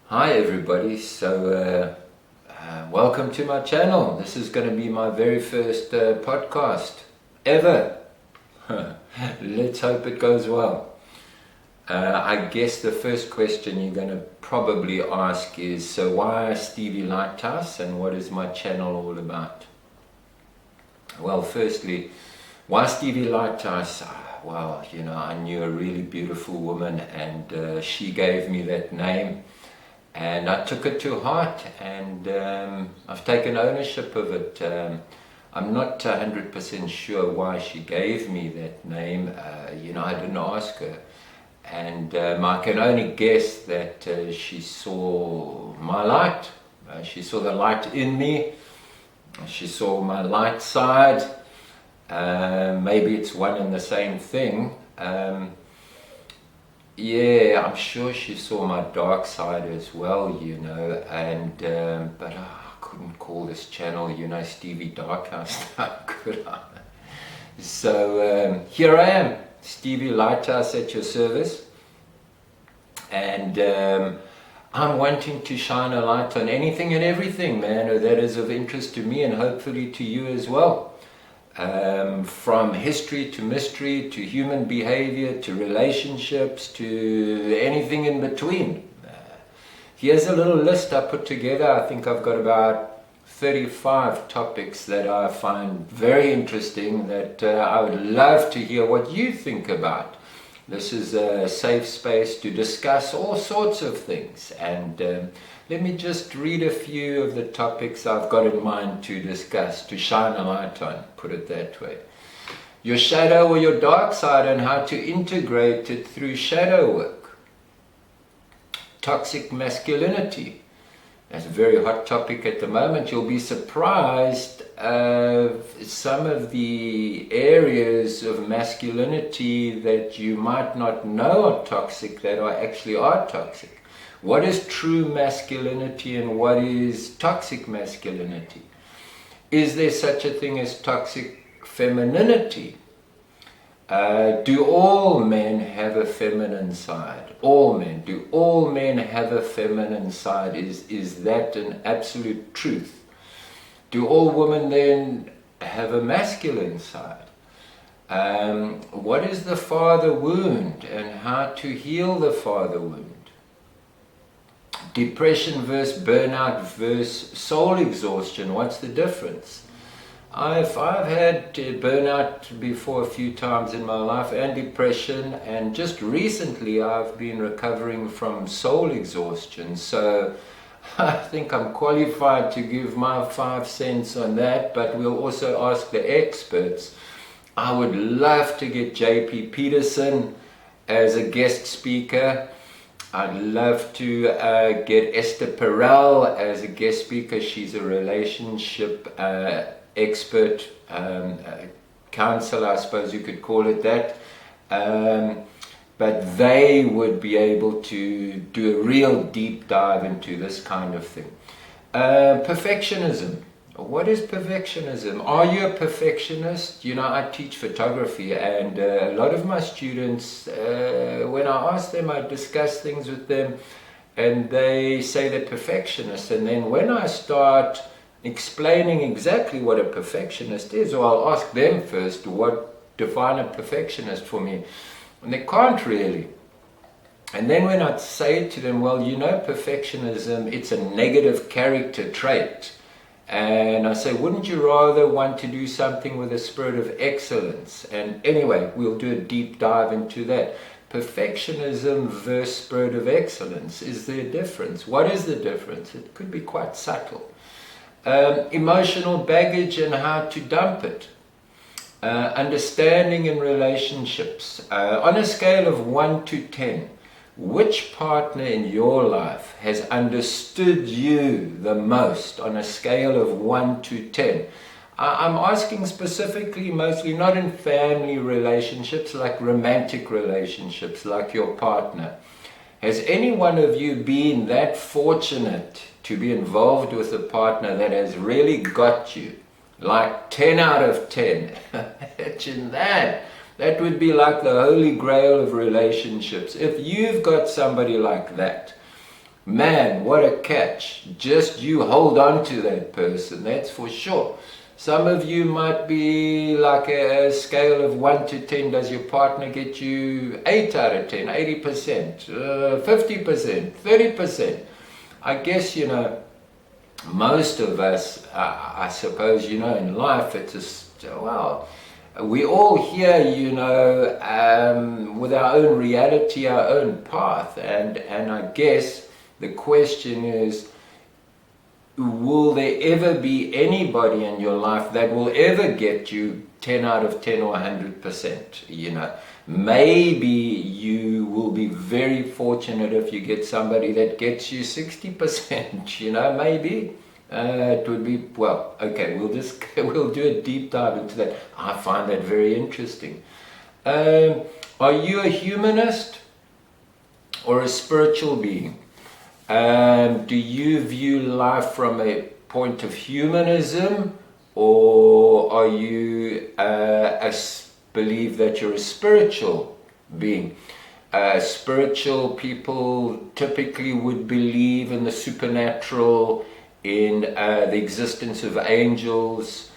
Hi everybody, welcome to my channel. This is going to be my very first podcast ever. Let's hope it goes well. I guess the first question you're going to probably ask is, so why Stevie Lighthouse and what is my channel all about? Well, firstly, why Stevie Lighthouse? Well, I knew a really beautiful woman and she gave me that name. And I took it to heart, and I've taken ownership of it. I'm not 100% sure why she gave me that name. I didn't ask her. And I can only guess that she saw my light. She saw the light in me. She saw my light side. Maybe it's one and the same thing. Yeah, I'm sure she saw my dark side as well, but I couldn't call this channel, Stevie Darkhouse, could I? So here I am, Stevie Lighthouse at your service, and I'm wanting to shine a light on anything and everything, man, that is of interest to me and hopefully to you as well. From history to mystery to human behavior to relationships to anything in between. Here's a little list I put together. I think I've got about 35 topics that I find very interesting that I would love to hear what you think about. This is a safe space to discuss all sorts of things, and let me just read a few of the topics I've got in mind to discuss, to shine a light on, put it that way. Your shadow or your dark side and how to integrate it through shadow work. Toxic masculinity. That's a very hot topic at the moment. You'll be surprised of some of the areas of masculinity that you might not know are toxic that actually are toxic. What is true masculinity and what is toxic masculinity? Is there such a thing as toxic femininity? Do all men have a feminine side? All men. Do all men have a feminine side? Is that an absolute truth? Do all women then have a masculine side? What is the father wound and how to heal the father wound? Depression versus burnout versus soul exhaustion. What's the difference? I've had burnout before a few times in my life and depression, and just recently I've been recovering from soul exhaustion. So I think I'm qualified to give my 5 cents on that, but we'll also ask the experts. I would love to get J.P. Peterson as a guest speaker. I'd love to get Esther Perel as a guest speaker. She's a relationship expert, counselor, I suppose you could call it that. But they would be able to do a real deep dive into this kind of thing. Perfectionism. What is perfectionism? Are you a perfectionist? I teach photography, and a lot of my students, when I ask them, I discuss things with them, and they say they're perfectionists. And then when I start explaining exactly what a perfectionist is, or I'll ask them first, define a perfectionist for me? And they can't really. And then when I say to them, well, perfectionism, it's a negative character trait. And I say, wouldn't you rather want to do something with a spirit of excellence? And anyway, we'll do a deep dive into that. Perfectionism versus spirit of excellence. Is there a difference? What is the difference? It could be quite subtle. Emotional baggage and how to dump it. Understanding in relationships. On a scale of 1 to 10, which partner in your life has understood you the most on a scale of 1 to 10? I'm asking specifically, mostly not in family relationships, like romantic relationships, like your partner. Has any one of you been that fortunate to be involved with a partner that has really got you? Like 10 out of 10. Imagine that. That would be like the holy grail of relationships. If you've got somebody like that, man, what a catch. Just you hold on to that person, that's for sure. Some of you might be like a scale of 1 to 10. Does your partner get you 8 out of 10, 80%, 50%, 30%? I guess, most of us, I suppose, in life, it's just, well, we all here, with our own reality, our own path. And I guess the question is, will there ever be anybody in your life that will ever get you 10 out of 10 or 100%? Maybe you will be very fortunate if you get somebody that gets you 60%, maybe. It would be, well, okay, we'll do a deep dive into that. I find that very interesting. Are you a humanist or a spiritual being? Do you view life from a point of humanism, or are you believe that you're a spiritual being? Spiritual people typically would believe in the supernatural, in the existence of angels,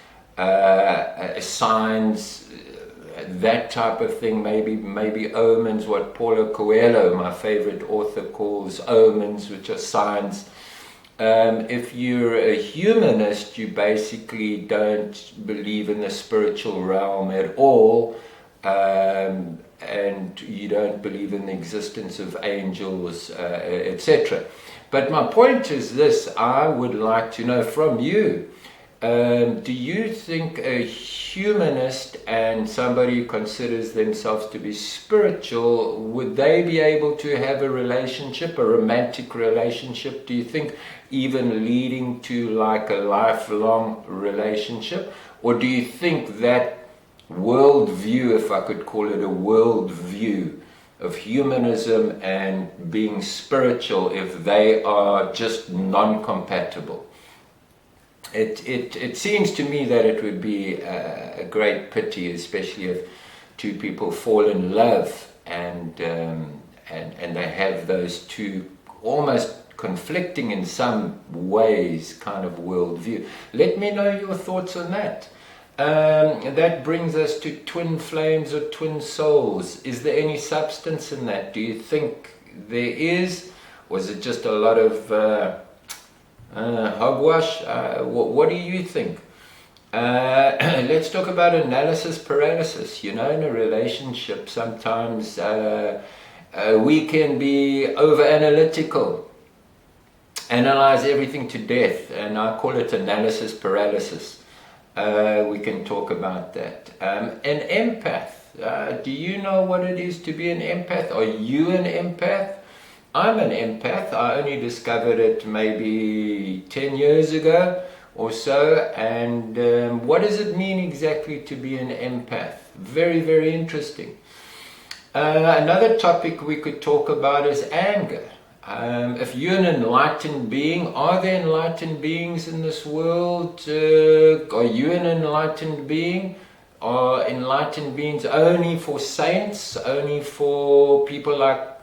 signs, that type of thing, maybe omens, what Paulo Coelho, my favorite author, calls omens, which are signs. If you're a humanist, you basically don't believe in the spiritual realm at all, and you don't believe in the existence of angels, etc. But my point is this: I would like to know from you, do you think a humanist and somebody who considers themselves to be spiritual, would they be able to have a relationship, a romantic relationship? Do you think even leading to like a lifelong relationship? Or do you think that worldview, if I could call it a worldview, of humanism and being spiritual, if they are just non-compatible? It seems to me that it would be a great pity, especially if two people fall in love and they have those two almost conflicting in some ways kind of worldview. Let me know your thoughts on that. That brings us to twin flames or twin souls. Is there any substance in that? Do you think there is? Or is it just a lot of hogwash? What do you think? Let's talk about analysis paralysis. In a relationship, sometimes we can be over analytical, analyze everything to death, and I call it analysis paralysis. We can talk about that. An empath. Do you know what it is to be an empath? Are you an empath? I'm an empath. I only discovered it maybe 10 years ago or so. And what does it mean exactly to be an empath? Very, very interesting. Another topic we could talk about is anger. If you're an enlightened being, are there enlightened beings in this world? Are you an enlightened being? Are enlightened beings only for saints, only for people like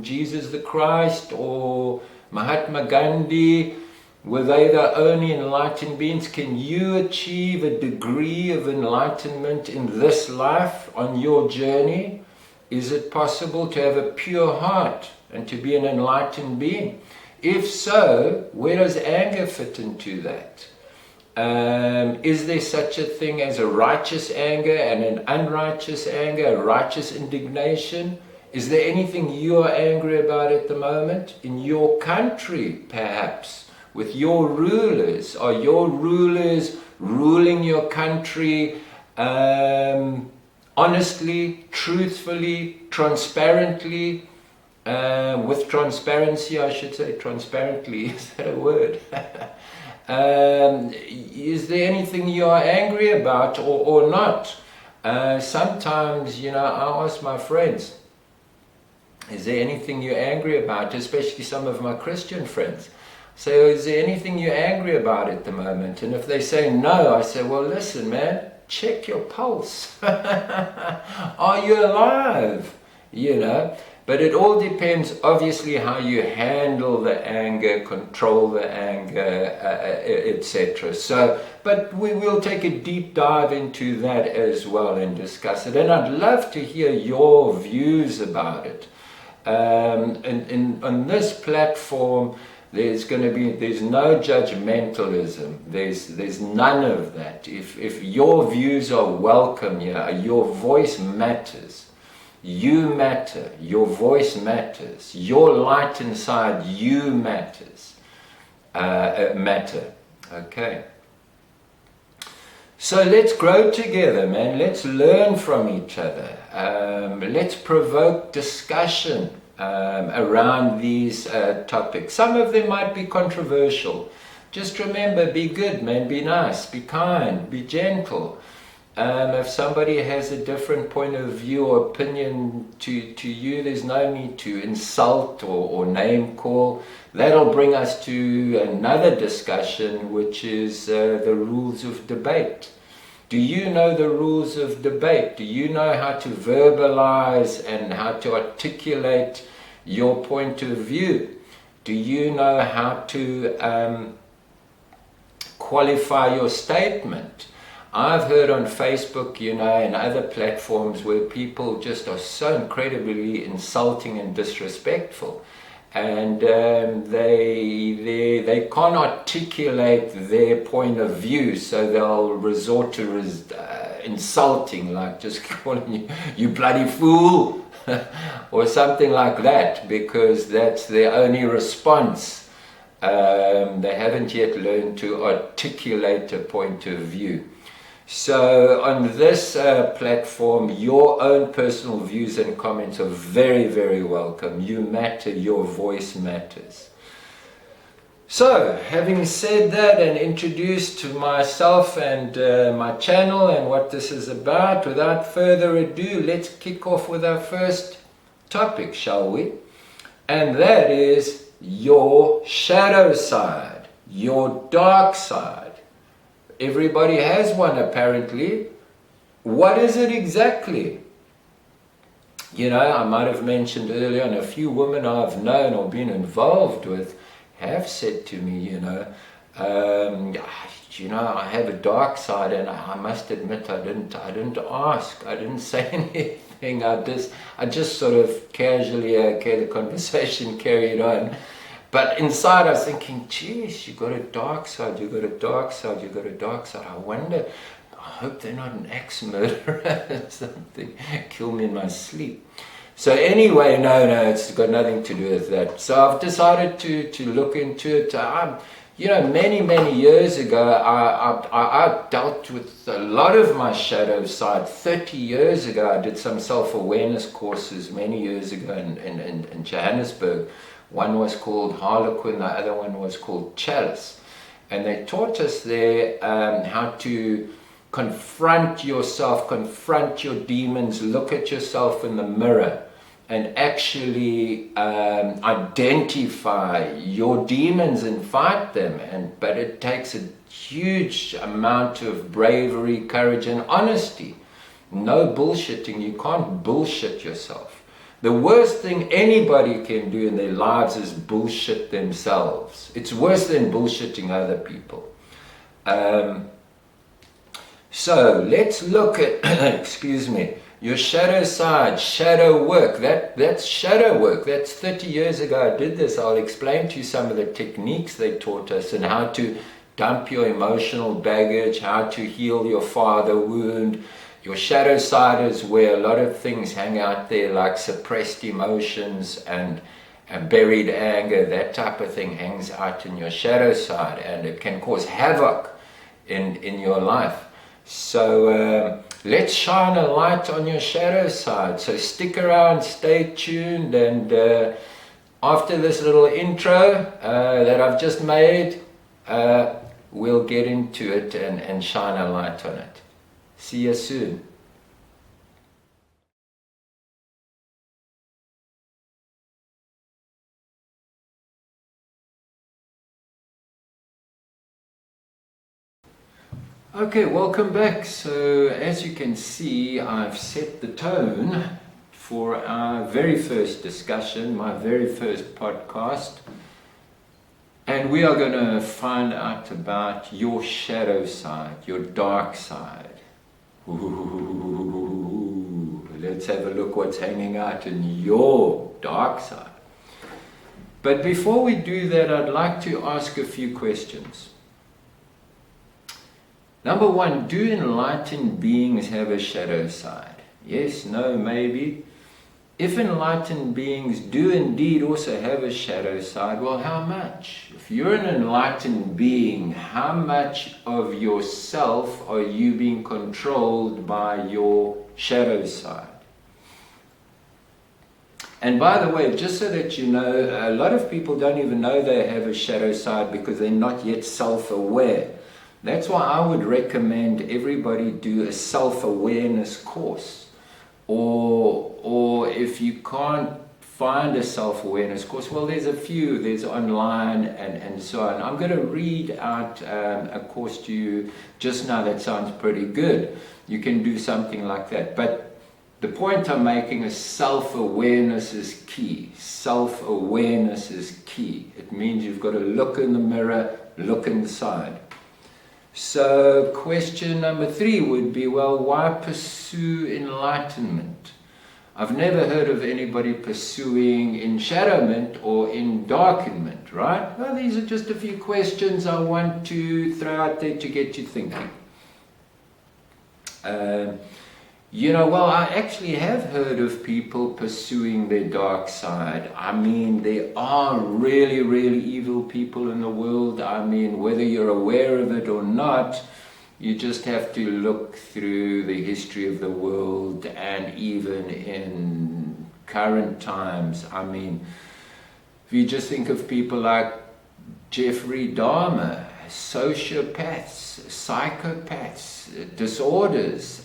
Jesus the Christ or Mahatma Gandhi? Were they the only enlightened beings? Can you achieve a degree of enlightenment in this life on your journey? Is it possible to have a pure heart and to be an enlightened being? If so, where does anger fit into that? Is there such a thing as a righteous anger and an unrighteous anger, a righteous indignation? Is there anything you are angry about at the moment? In your country, perhaps, with your rulers? Are your rulers ruling your country honestly, truthfully, transparently? With transparency, I should say, transparently, is that a word? Is there anything you are angry about or not? Sometimes, I ask my friends, is there anything you're angry about? Especially some of my Christian friends. So is there anything you're angry about at the moment? And if they say no, I say, well, listen, man, check your pulse. Are you alive? you know. But it all depends, obviously, how you handle the anger, control the anger, etc. So, but we will take a deep dive into that as well and discuss it. And I'd love to hear your views about it. And on this platform, there's no judgmentalism. There's none of that. If your views are welcome here, your voice matters. You matter, your voice matters, your light inside you matters, matter, okay? So let's grow together, man, let's learn from each other, let's provoke discussion around these topics. Some of them might be controversial. Just remember, be good, man, be nice, be kind, be gentle. If somebody has a different point of view or opinion to you, there's no need to insult or name call. That'll bring us to another discussion, which is the rules of debate. Do you know the rules of debate? Do you know how to verbalize and how to articulate your point of view? Do you know how to qualify your statement? I've heard on Facebook, you know, and other platforms where people just are so incredibly insulting and disrespectful, and they can't articulate their point of view, so they'll resort to insulting, like just calling you, you bloody fool, or something like that, because that's their only response. They haven't yet learned to articulate a point of view. So on this platform, your own personal views and comments are very, very welcome. You matter, your voice matters. So, having said that and introduced to myself and my channel and what this is about, without further ado, let's kick off with our first topic, shall we? And that is your shadow side, your dark side. Everybody has one, apparently. What is it exactly? You know, I might have mentioned earlier, and a few women I've known or been involved with have said to me, you know, I have a dark side, and I must admit I didn't ask, I didn't say anything. I just sort of casually, okay, the conversation carried on. But inside I was thinking, geez, you got a dark side, you got a dark side, you got a dark side. I wonder, I hope they're not an axe-murderer or something, kill me in my sleep. So anyway, no, it's got nothing to do with that. So I've decided to look into it. You know, many years ago, I dealt with a lot of my shadow side. 30 years ago, I did some self-awareness courses many years ago in Johannesburg. One was called Harlequin, the other one was called Chalice. And they taught us there how to confront yourself, confront your demons, look at yourself in the mirror and actually identify your demons and fight them. But it takes a huge amount of bravery, courage and honesty. No bullshitting, you can't bullshit yourself. The worst thing anybody can do in their lives is bullshit themselves. It's worse than bullshitting other people. So let's look at, excuse me, your shadow side, shadow work. That's shadow work. That's 30 years ago I did this. I'll explain to you some of the techniques they taught us and how to dump your emotional baggage, how to heal your father wound. Your shadow side is where a lot of things hang out there, like suppressed emotions and buried anger. That type of thing hangs out in your shadow side, and it can cause havoc in your life. So let's shine a light on your shadow side. So stick around, stay tuned, and after this little intro that I've just made, we'll get into it and shine a light on it. See you soon. Okay, welcome back. So as you can see, I've set the tone for our very first discussion, my very first podcast. And we are going to find out about your shadow side, your dark side. Ooh, let's have a look what's hanging out in your dark side. But before we do that, I'd like to ask a few questions. Number one, do enlightened beings have a shadow side? Yes, no, maybe. If enlightened beings do indeed also have a shadow side, well, how much? If you're an enlightened being, how much of yourself are you being controlled by your shadow side? And by the way, just so that you know, a lot of people don't even know they have a shadow side because they're not yet self-aware. That's why I would recommend everybody do a self-awareness course. Or if you can't find a self-awareness course, well, there's a few, there's online and so on. I'm going to read out a course to you just now that sounds pretty good. You can do something like that. But the point I'm making is self-awareness is key. Self-awareness is key. It means you've got to look in the mirror, look inside. So question number 3 would be, well, why pursue enlightenment? I've never heard of anybody pursuing enshadowment or endarkenment, right? Well, these are just a few questions I want to throw out there to get you thinking. Well, I actually have heard of people pursuing their dark side. I mean, there are really, really evil people in the world. I mean, whether you're aware of it or not, you just have to look through the history of the world and even in current times. I mean, if you just think of people like Jeffrey Dahmer, sociopaths, psychopaths, disorders,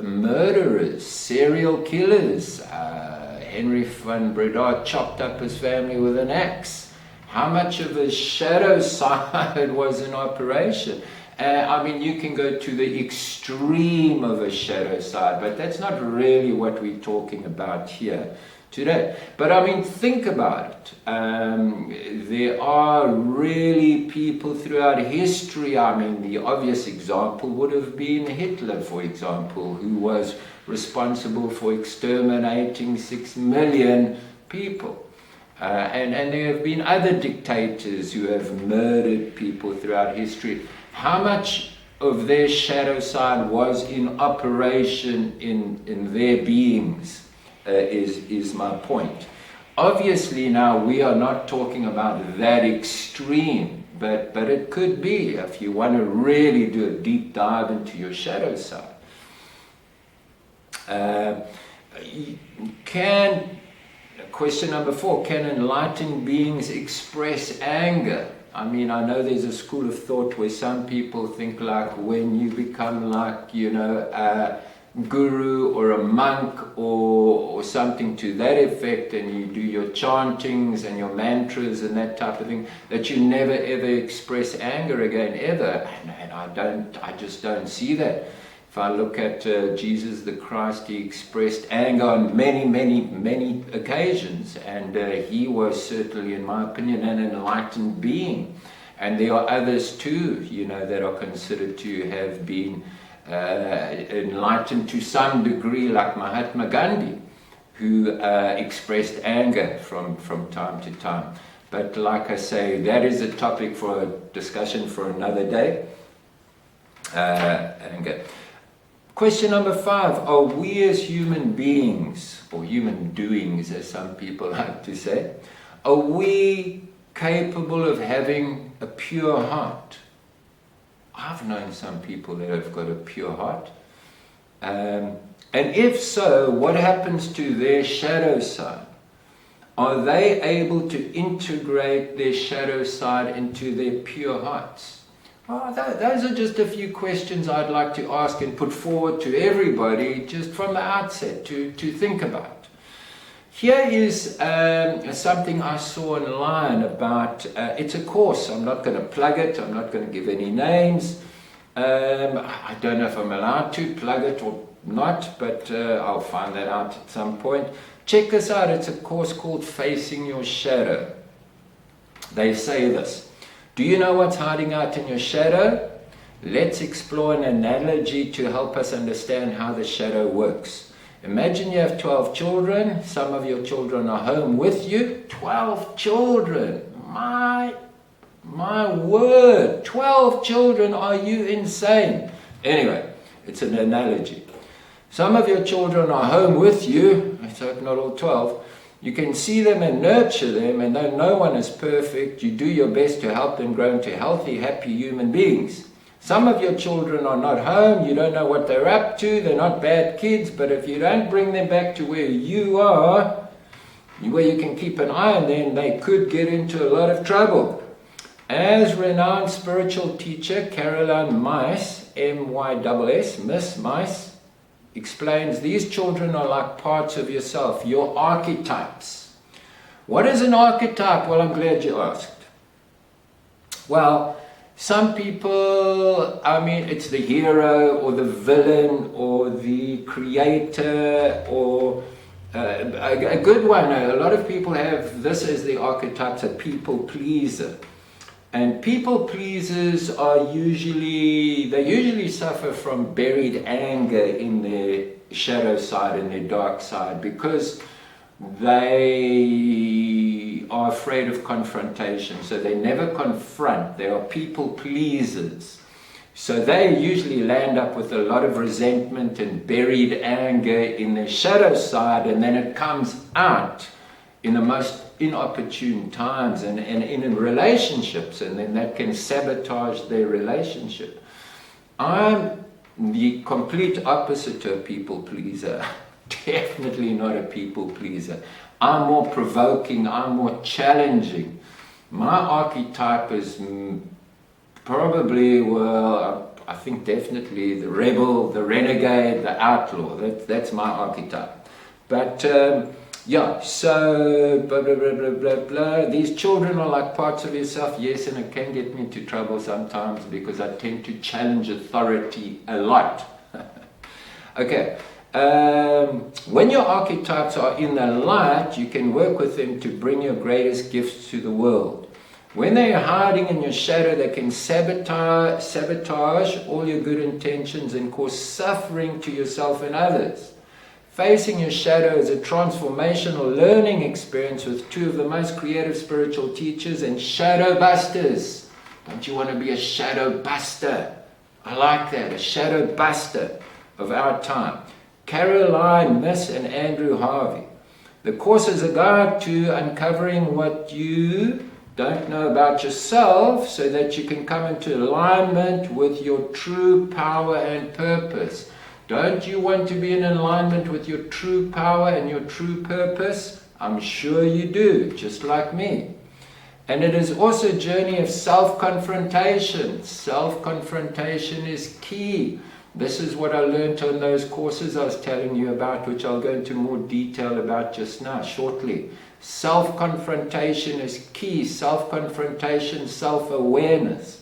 murderers, serial killers. Henry van Breda chopped up his family with an axe. How much of his shadow side was in operation? I mean, you can go to the extreme of a shadow side, but that's not really what we're talking about here today. But I mean, think about it. There are really people throughout history. I mean, the obvious example would have been Hitler, for example, who was responsible for exterminating 6 million people. And there have been other dictators who have murdered people throughout history. How much of their shadow side was in operation in their beings? Is my point. Obviously now we are not talking about that extreme, but it could be if you want to really do a deep dive into your shadow side. Question number 4, can enlightened beings express anger? I mean, I know there's a school of thought where some people think like when you become like, a guru or a monk or something to that effect, and you do your chantings and your mantras and that type of thing, that you never ever express anger again ever. And I just don't see that. If I look at Jesus the Christ, he expressed anger on many, many, many occasions, and he was certainly, in my opinion, an enlightened being. And there are others too, that are considered to have been enlightened to some degree, like Mahatma Gandhi, who expressed anger from time to time. But like I say, that is a topic for a discussion for another day. Anger. Question number 5, are we as human beings, or human doings as some people like to say, are we capable of having a pure heart? I've known some people that have got a pure heart. And if so, what happens to their shadow side? Are they able to integrate their shadow side into their pure hearts? Those are just a few questions I'd like to ask and put forward to everybody just from the outset to think about. Here is something I saw online about, it's a course. I'm not going to plug it, I'm not going to give any names. I don't know if I'm allowed to plug it or not, but I'll find that out at some point. Check this out. It's a course called Facing Your Shadow. They say this: do you know what's hiding out in your shadow? Let's explore an analogy to help us understand how the shadow works. Imagine you have 12 children. Some of your children are home with you. 12 children. My word. 12 children. Are you insane? Anyway, it's an analogy. Some of your children are home with you. Let's hope not all 12. You can see them and nurture them, and though no one is perfect, you do your best to help them grow into healthy, happy human beings. Some of your children are not home. You don't know what they're up to. They're not bad kids, but if you don't bring them back to where you are, where you can keep an eye on them, they could get into a lot of trouble. As renowned spiritual teacher Caroline Myss, Myss, Myss, explains, these children are like parts of yourself, your archetypes. What is an archetype? Well, I'm glad you asked. Well, some people, it's the hero or the villain or the creator or a good one. A lot of people have this as the archetypes, a people pleaser. And people pleasers are usually suffer from buried anger in their shadow side and their dark side, because they are afraid of confrontation. So they never confront. They are people pleasers. So they usually land up with a lot of resentment and buried anger in their shadow side, and then it comes out in the most inopportune times and in relationships, and then that can sabotage their relationship. I'm the complete opposite to a people pleaser. Definitely not a people pleaser. I'm more provoking, I'm more challenging. My archetype is probably, I think definitely the rebel, the renegade, the outlaw. That's my archetype. But so blah, blah, blah, blah, blah, blah. These children are like parts of yourself, yes, and it can get me into trouble sometimes because I tend to challenge authority a lot. Okay. When your archetypes are in the light, you can work with them to bring your greatest gifts to the world. When they are hiding in your shadow, they can sabotage all your good intentions and cause suffering to yourself and others. Facing your shadow is a transformational learning experience with two of the most creative spiritual teachers and shadow busters. Don't you want to be a shadow buster? I like that, a shadow buster of our time. Caroline Myss and Andrew Harvey. The course is a guide to uncovering what you don't know about yourself so that you can come into alignment with your true power and purpose. Don't you want to be in alignment with your true power and your true purpose? I'm sure you do, just like me. And it is also a journey of self-confrontation. Self-confrontation is key. This is what I learned on those courses I was telling you about, which I'll go into more detail about just now, shortly. Self-confrontation is key. Self-confrontation, self-awareness.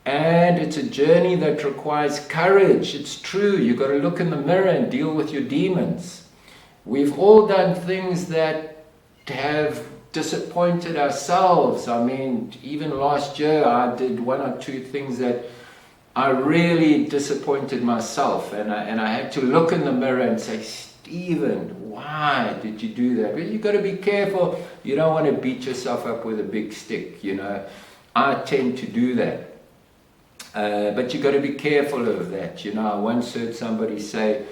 And it's a journey that requires courage. It's true. You've got to look in the mirror and deal with your demons. We've all done things that have disappointed ourselves. Even last year I did one or two things that I really disappointed myself. And I had to look in the mirror and say, Stephen, why did you do that? Well, you've got to be careful. You don't want to beat yourself up with a big stick, I tend to do that. But you've got to be careful of that. I once heard somebody say,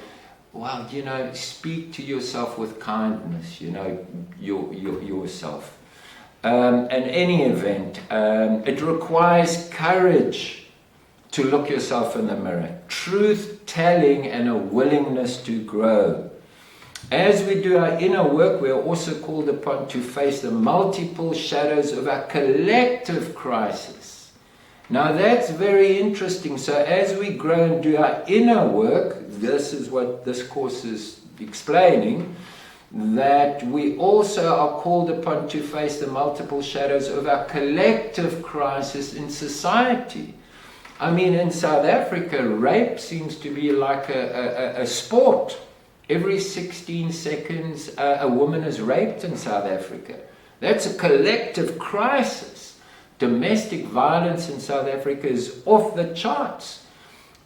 well, speak to yourself with kindness, yourself. In any event, it requires courage to look yourself in the mirror, truth-telling and a willingness to grow. As we do our inner work, we are also called upon to face the multiple shadows of our collective crisis. Now that's very interesting. So as we grow and do our inner work, this is what this course is explaining, that we also are called upon to face the multiple shadows of our collective crisis in society. I mean, in South Africa, rape seems to be like a sport. Every 16 seconds, a woman is raped in South Africa. That's a collective crisis. Domestic violence in South Africa is off the charts.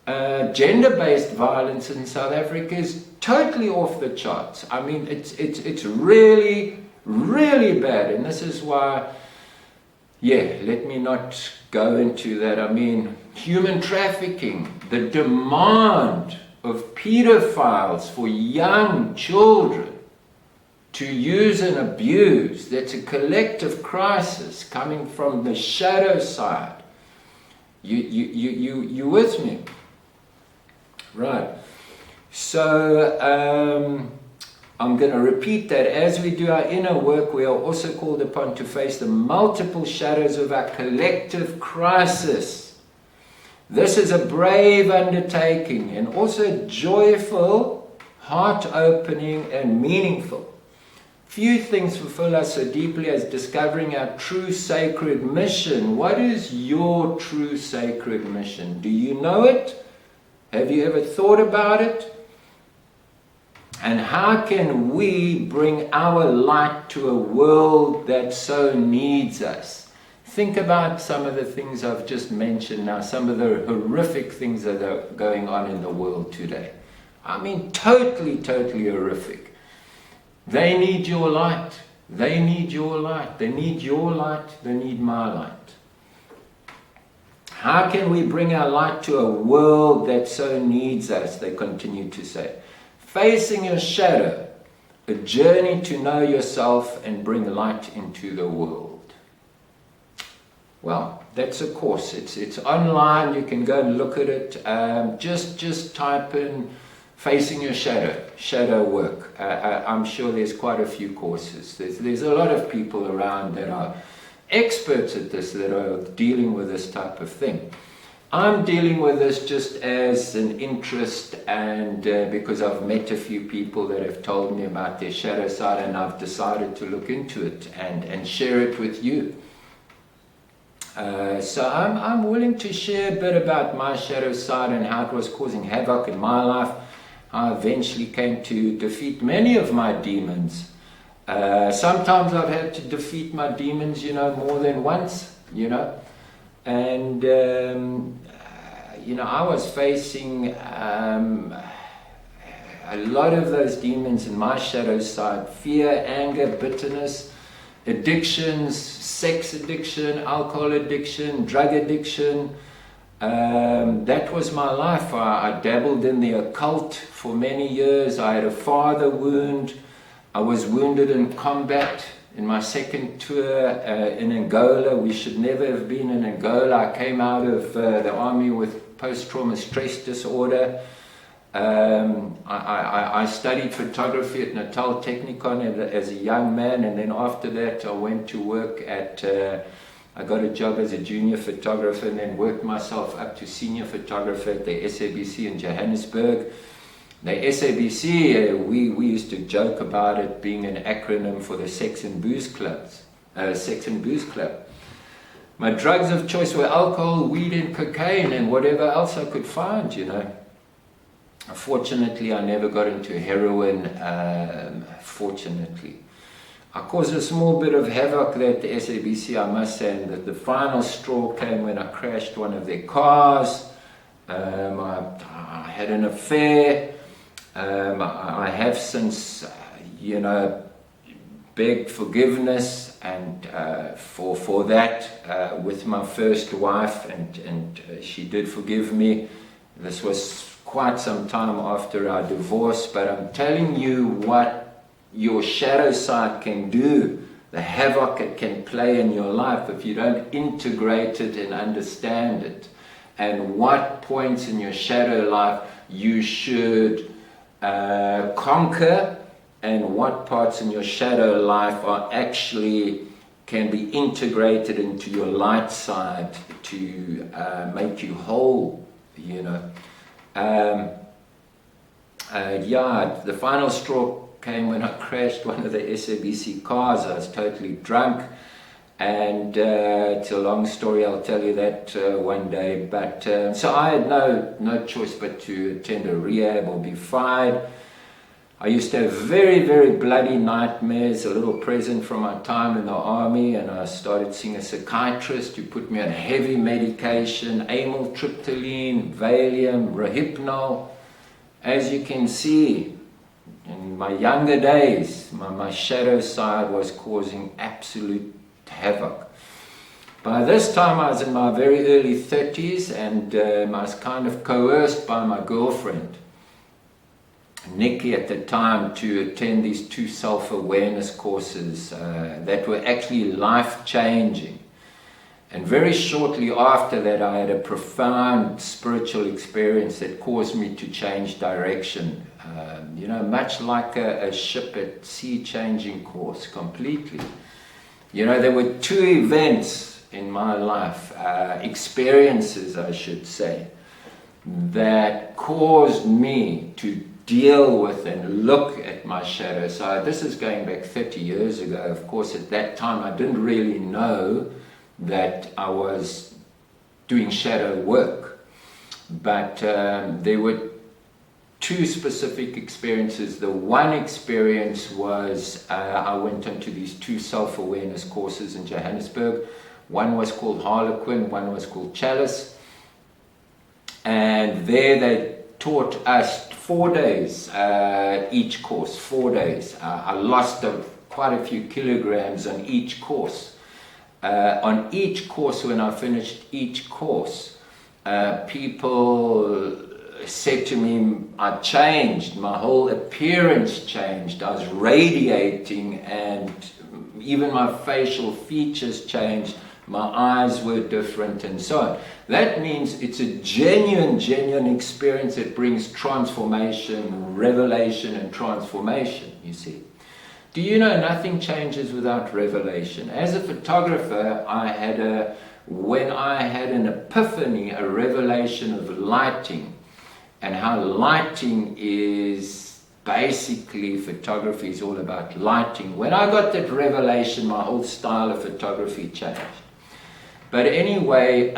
Gender-based violence in South Africa is totally off the charts. I mean, it's really, really bad. And this is why, yeah, let me not go into that. I mean, human trafficking, the demand of pedophiles for young children to use and abuse, that's a collective crisis coming from the shadow side. You with me? Right. So I'm going to repeat that. As we do our inner work, we are also called upon to face the multiple shadows of our collective crisis. This is a brave undertaking and also joyful, heart-opening and meaningful. Few things fulfill us so deeply as discovering our true sacred mission. What is your true sacred mission? Do you know it? Have you ever thought about it? And how can we bring our light to a world that so needs us? Think about some of the things I've just mentioned now, some of the horrific things that are going on in the world today. I mean, totally, totally horrific. They need your light. They need your light. They need your light. They need my light. How can we bring our light to a world that so needs us? They continue to say. Facing your shadow, a journey to know yourself and bring light into the world. Well, that's a course. It's online. You can go and look at it. Just type in facing your shadow work. I'm sure there's quite a few courses. There's a lot of people around that are experts at this, that are dealing with this type of thing. I'm dealing with this just as an interest, and because I've met a few people that have told me about their shadow side, and I've decided to look into it and share it with you. So I'm willing to share a bit about my shadow side and how it was causing havoc in my life. I eventually came to defeat many of my demons. Sometimes I've had to defeat my demons, more than once, And, I was facing a lot of those demons in my shadow side. Fear, anger, bitterness, addictions, sex addiction, alcohol addiction, drug addiction. That was my life. I dabbled in the occult for many years. I had a father wound. I was wounded in combat in my second tour in Angola. We should never have been in Angola. I came out of the army with post-trauma stress disorder. I studied photography at Natal Technikon as a young man, and then after that I went to work at, I got a job as a junior photographer and then worked myself up to senior photographer at the SABC in Johannesburg. The SABC, we used to joke about it being an acronym for the Sex and Booze Clubs, Sex and Booze Club. My drugs of choice were alcohol, weed and cocaine and whatever else I could find, Fortunately, I never got into heroin, fortunately. I caused a small bit of havoc there at the SABC, I must say, and that the final straw came when I crashed one of their cars. I had an affair. I have since, begged forgiveness and for that with my first wife, and she did forgive me. This was quite some time after our divorce, but I'm telling you what your shadow side can do, the havoc it can play in your life if you don't integrate it and understand it, and what points in your shadow life you should conquer, and what parts in your shadow life are actually can be integrated into your light side to make you whole, the final straw came when I crashed one of the SABC cars. I was totally drunk. And it's a long story, I'll tell you that one day. But so I had no choice but to attend a rehab or be fired. I used to have very, very bloody nightmares, a little present from my time in the army, and I started seeing a psychiatrist who put me on heavy medication, amytryptyline, Valium, Rohypnol. As you can see, in my younger days, my shadow side was causing absolute havoc. By this time I was in my very early 30s, and I was kind of coerced by my girlfriend, Nikki, at the time, to attend these 2 self-awareness courses that were actually life-changing. And very shortly after that, I had a profound spiritual experience that caused me to change direction. You know, much like a ship at sea changing course completely. You know, there were 2 events in my life, experiences I should say, that caused me to deal with and look at my shadow side. This is going back 30 years ago. Of course, at that time I didn't really know that I was doing shadow work. But there were 2 specific experiences. The one experience was I went into these 2 self-awareness courses in Johannesburg. One was called Harlequin, one was called Chalice. And there they taught us 4 days, each course, 4 days. I lost quite a few kilograms on each course. On each course, when I finished each course, people said to me, I changed, my whole appearance changed, I was radiating, and even my facial features changed, my eyes were different, and so on. That means it's a genuine experience that brings transformation, revelation and transformation, you see. Do you know nothing changes without revelation? As a photographer, when I had an epiphany, a revelation of lighting, and how lighting is basically, photography is all about lighting. When I got that revelation, my whole style of photography changed. But anyway,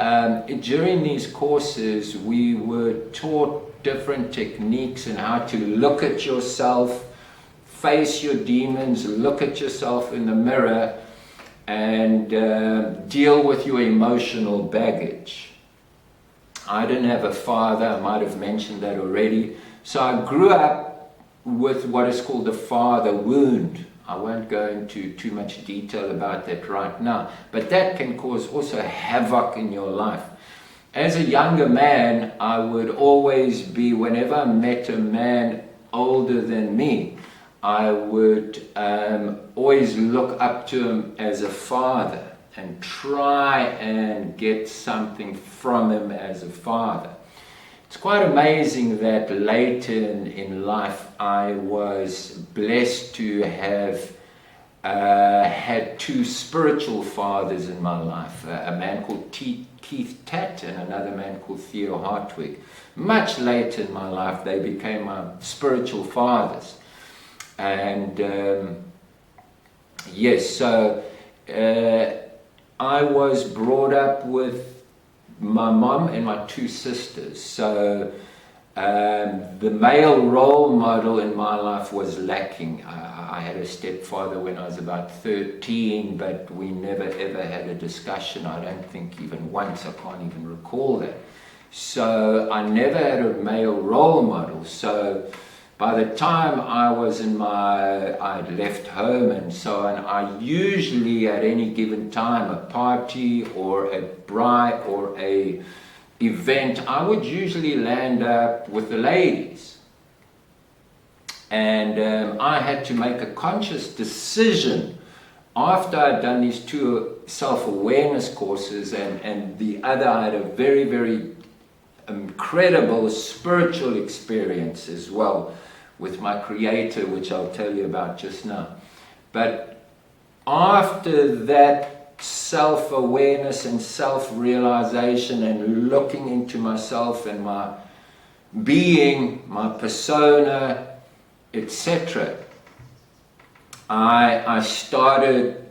during these courses, we were taught different techniques and how to look at yourself, face your demons, look at yourself in the mirror, and deal with your emotional baggage. I didn't have a father, I might have mentioned that already. So I grew up with what is called the father wound. I won't go into too much detail about that right now, but that can cause also havoc in your life. As a younger man, I would always be, whenever I met a man older than me, I would always look up to him as a father and try and get something from him as a father. It's quite amazing that later in life I was blessed to have had 2 spiritual fathers in my life, a man called Keith Tatt and another man called Theo Hartwig. Much later in my life they became my spiritual fathers. And yes, so I was brought up with my mom and my 2 sisters. So the male role model in my life was lacking. I had a stepfather when I was about 13, but we never ever had a discussion. I don't think even once. I can't even recall that. So I never had a male role model. So by the time I'd left home and so on, I usually at any given time, a party or a bride or a event, I would usually land up with the ladies. And I had to make a conscious decision after I'd done these 2 self-awareness courses and the other, I had a very, very incredible spiritual experience as well with my creator, which I'll tell you about just now. But after that self-awareness and self-realization and looking into myself and my being, my persona, etc., I started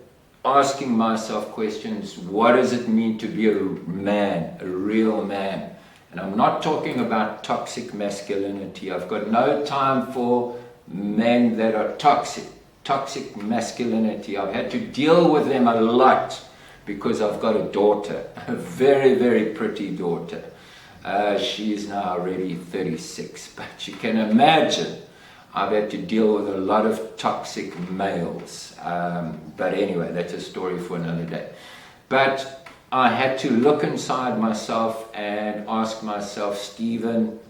asking myself questions. What does it mean to be a man, a real man? And I'm not talking about toxic masculinity. I've got no time for men that are toxic masculinity. I've had to deal with them a lot because I've got a daughter, a very, very pretty daughter. She is now already 36, but you can imagine I've had to deal with a lot of toxic males. But anyway, that's a story for another day. But I had to look inside myself and ask myself, Stephen,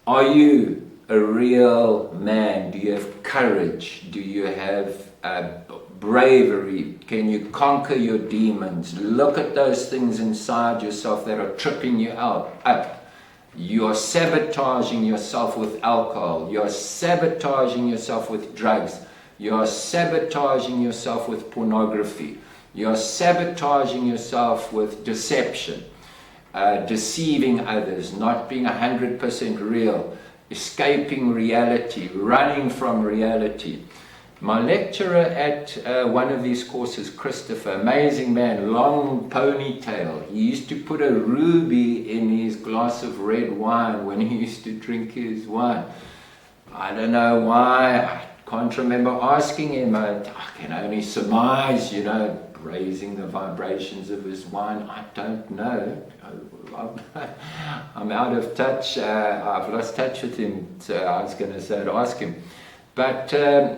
are you a real man? Do you have courage? Do you have bravery? Can you conquer your demons? Look at those things inside yourself that are tripping you up. You are sabotaging yourself with alcohol. You are sabotaging yourself with drugs. You are sabotaging yourself with pornography. You are sabotaging yourself with deception, deceiving others, not being 100% real, escaping reality, running from reality. My lecturer at one of these courses, Christopher, amazing man, long ponytail. He used to put a ruby in his glass of red wine when he used to drink his wine. I don't know why, I can't remember asking him. I can only surmise, raising the vibrations of his wine. I don't know. I'm out of touch. I've lost touch with him, so I was going to say I'd ask him. But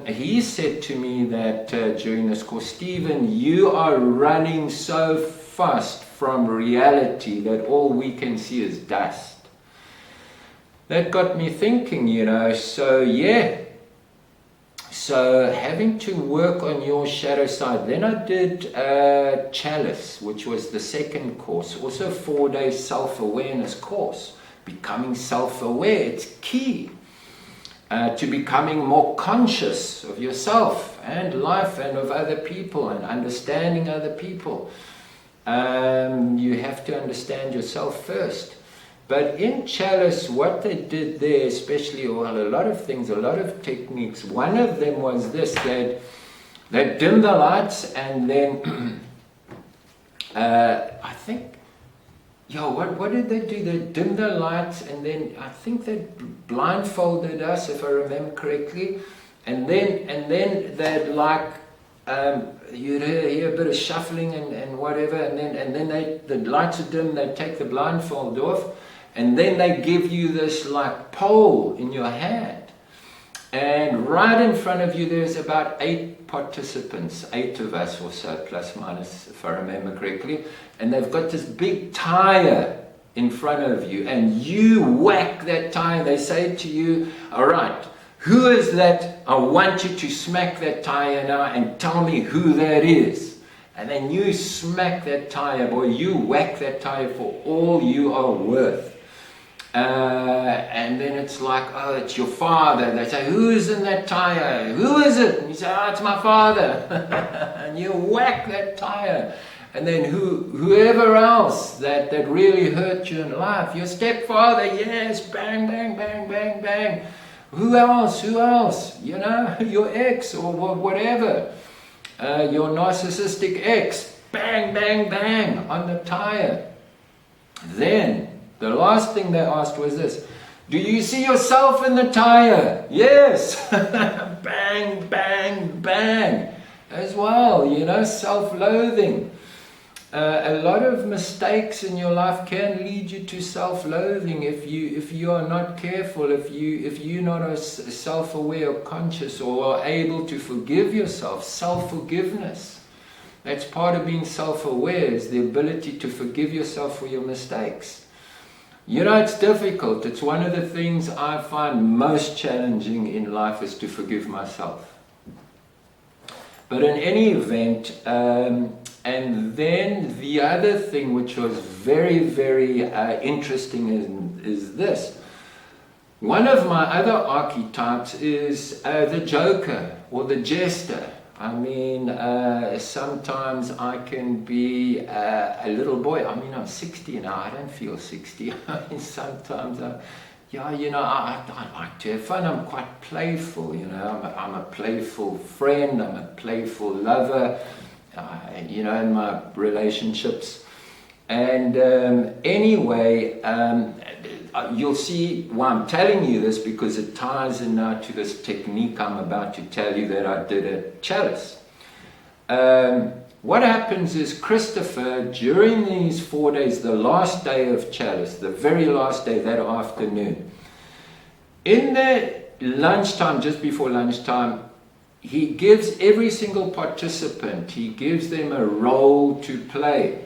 he said to me that during this course, Stephen, you are running so fast from reality that all we can see is dust. That got me thinking, so yeah. So having to work on your shadow side. Then I did Chalice, which was the second course, also a 4-day self-awareness course. Becoming self-aware, it's key. To becoming more conscious of yourself and life and of other people and understanding other people. You have to understand yourself first. But in Chalice, what they did there, especially, a lot of things, a lot of techniques. One of them was this, they'd dim the lights and then, I think, what did they do? They dimmed the lights and then I think they blindfolded us, if I remember correctly. And then they'd you'd hear a bit of shuffling and whatever. And then the lights are dim. They take the blindfold off, and then they give you this pole in your hand. And right in front of you, there's about 8 participants, 8 of us or so, plus minus, if I remember correctly. And they've got this big tire in front of you, and you whack that tire. They say to you, all right, who is that? I want you to smack that tire now and tell me who that is. And then you smack that tire, boy, you whack that tire for all you are worth. And then it's oh, it's your father. They say, who's in that tire? Who is it? And you say, oh, it's my father. And you whack that tire. And then whoever else that really hurt you in life, your stepfather, yes, bang, bang, bang, bang, bang. Who else? Your ex or whatever. Your narcissistic ex, bang, bang, bang on the tire. Then, the last thing they asked was this: do you see yourself in the tire? Yes. Bang, bang, bang. As well, self-loathing. A lot of mistakes in your life can lead you to self-loathing if you are not careful, if you're not self-aware or conscious or are able to forgive yourself. Self-forgiveness. That's part of being self-aware, is the ability to forgive yourself for your mistakes. It's difficult. It's one of the things I find most challenging in life, is to forgive myself. But in any event, and then the other thing which was very, very interesting is this. One of my other archetypes is the joker or the jester. I mean, sometimes I can be a little boy. I mean, I'm 60 now. I don't feel 60. I mean, sometimes I like to have fun. I'm quite playful, I'm a playful friend. I'm a playful lover. you know, in my relationships. And anyway, you'll see why I'm telling you this, because it ties in now to this technique I'm about to tell you that I did at Chalice. What happens is Christopher, during these 4 days, the last day of Chalice, the very last day, that afternoon, in the lunchtime, just before lunchtime, he gives every single participant, he gives them a role to play.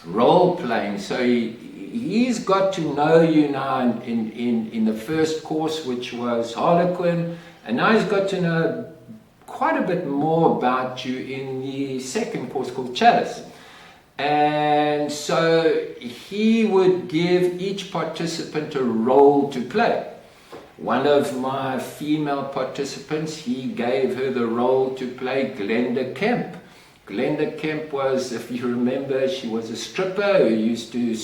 Role playing. So he's got to know you now in the first course, which was Harlequin, and now he's got to know quite a bit more about you in the second course called Chalice. And so he would give each participant a role to play. One of my female participants, he gave her the role to play Glenda Kemp. Glenda Kemp was, if you remember, she was a stripper who used to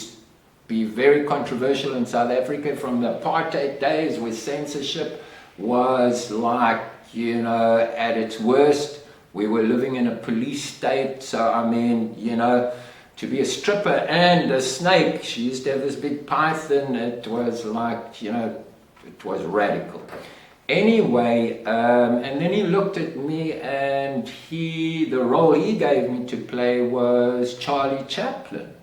be very controversial in South Africa from the apartheid days, where censorship was like, you know, at its worst. We were living in a police state, so I mean, you know, to be a stripper and a snake, she used to have this big python, it was like, you know, it was radical. Anyway, and then he looked at me, and the role he gave me to play was Charlie Chaplin.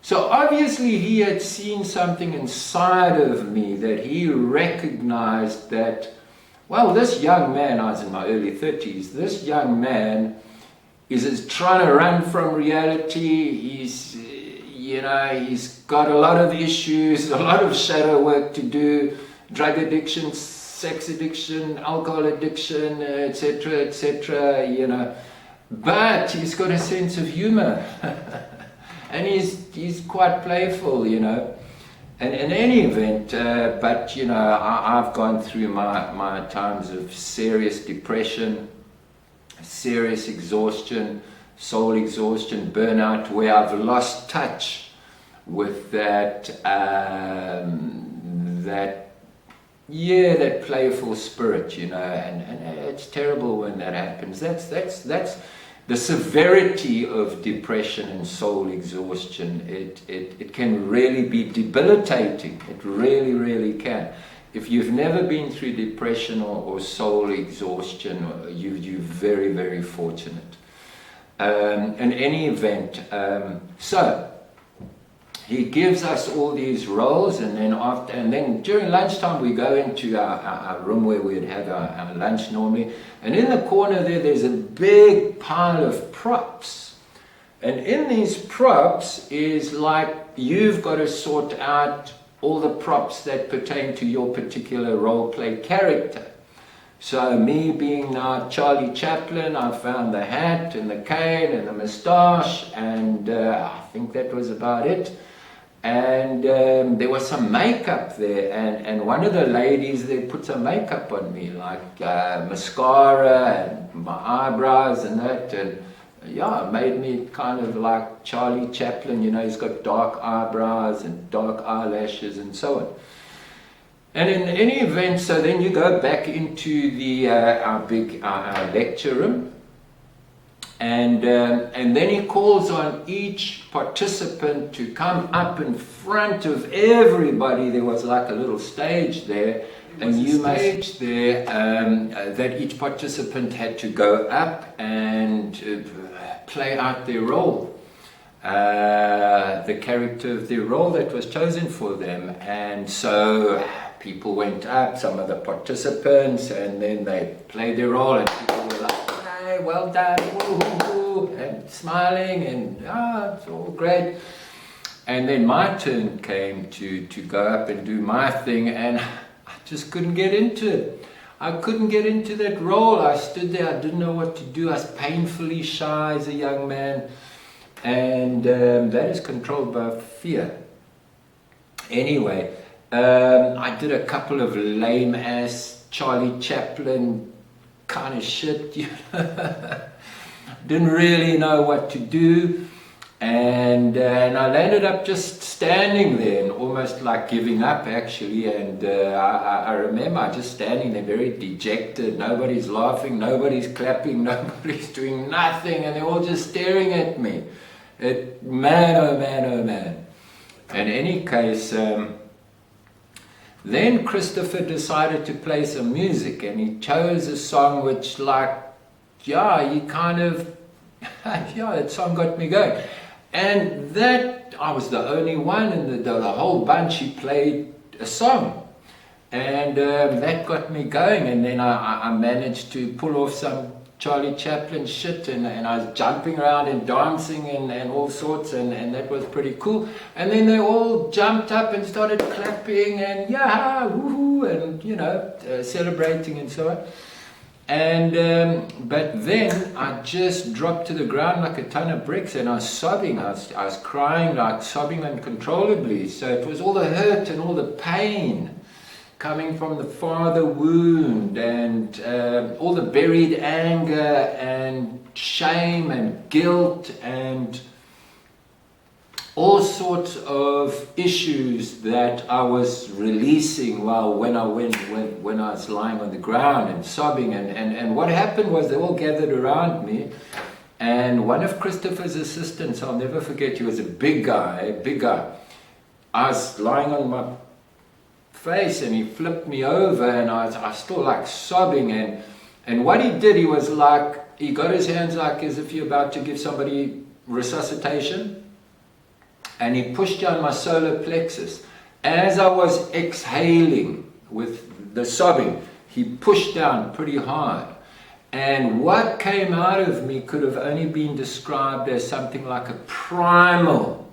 So obviously he had seen something inside of me that he recognized that, well, this young man, I was in my early 30s, this young man is trying to run from reality. He's, you know, he's got a lot of issues, a lot of shadow work to do, drug addiction, sex addiction, alcohol addiction, etc., you know. But he's got a sense of humor. And he's quite playful, you know. And in any event, but you know, I've gone through my times of serious depression, serious exhaustion, soul exhaustion, burnout, where I've lost touch with that playful spirit, you know, and it's terrible when that happens. That's the severity of depression and soul exhaustion. It can really be debilitating. It really, really can. If you've never been through depression or soul exhaustion, you're very, very fortunate. In any event, so he gives us all these roles, and then during lunchtime we go into our room where we'd have our lunch normally, and in the corner there's a big pile of props, and in these props is like you've got to sort out all the props that pertain to your particular role play character. So me being now Charlie Chaplin, I found the hat and the cane and the moustache, and I think that was about it. And there was some makeup there, and one of the ladies, they put some makeup on me, like mascara and my eyebrows and that, and yeah, it made me kind of like Charlie Chaplin, you know, he's got dark eyebrows and dark eyelashes and so on. And in any event, so then you go back into our big lecture room, and then he calls on each participant to come up in front of everybody. There was like a little stage there, and you must that each participant had to go up and play out their role, the character of their role that was chosen for them. And so people went up, some of the participants, and then they played their role, and people were like, "Hey, well done, woo-hoo-hoo," and smiling, and it's all great. And then my turn came to go up and do my thing, and I just couldn't get into it. I couldn't get into that role. I stood there, I didn't know what to do. I was painfully shy as a young man, and that is controlled by fear. Anyway, I did a couple of lame-ass Charlie Chaplin kind of shit, you know. Didn't really know what to do. And I ended up just standing there and almost like giving up actually. And I remember just standing there very dejected. Nobody's laughing, nobody's clapping, nobody's doing nothing, and they're all just staring at me. Man, oh man, oh man. In any case, then Christopher decided to play some music, and he chose a song which, like, yeah, he kind of, yeah, that song got me going. And that, I was the only one in the whole bunch. He played a song, and that got me going. And then I managed to pull off some Charlie Chaplin shit, and I was jumping around and dancing and all sorts, and that was pretty cool. And then they all jumped up and started clapping and yeah, woohoo, and you know, celebrating and so on. And but then I just dropped to the ground like a ton of bricks, and I was sobbing. I was crying, like sobbing uncontrollably. So it was all the hurt and all the pain coming from the father wound, and all the buried anger and shame and guilt and all sorts of issues that I was releasing when I was lying on the ground and sobbing. And what happened was they all gathered around me, and one of Christopher's assistants, I'll never forget, he was a big guy. I was lying on my face and he flipped me over, and I was still like sobbing, and what he did, he was like, he got his hands like as if you're about to give somebody resuscitation, and he pushed down my solar plexus. As I was exhaling with the sobbing, he pushed down pretty hard, and what came out of me could have only been described as something like a primal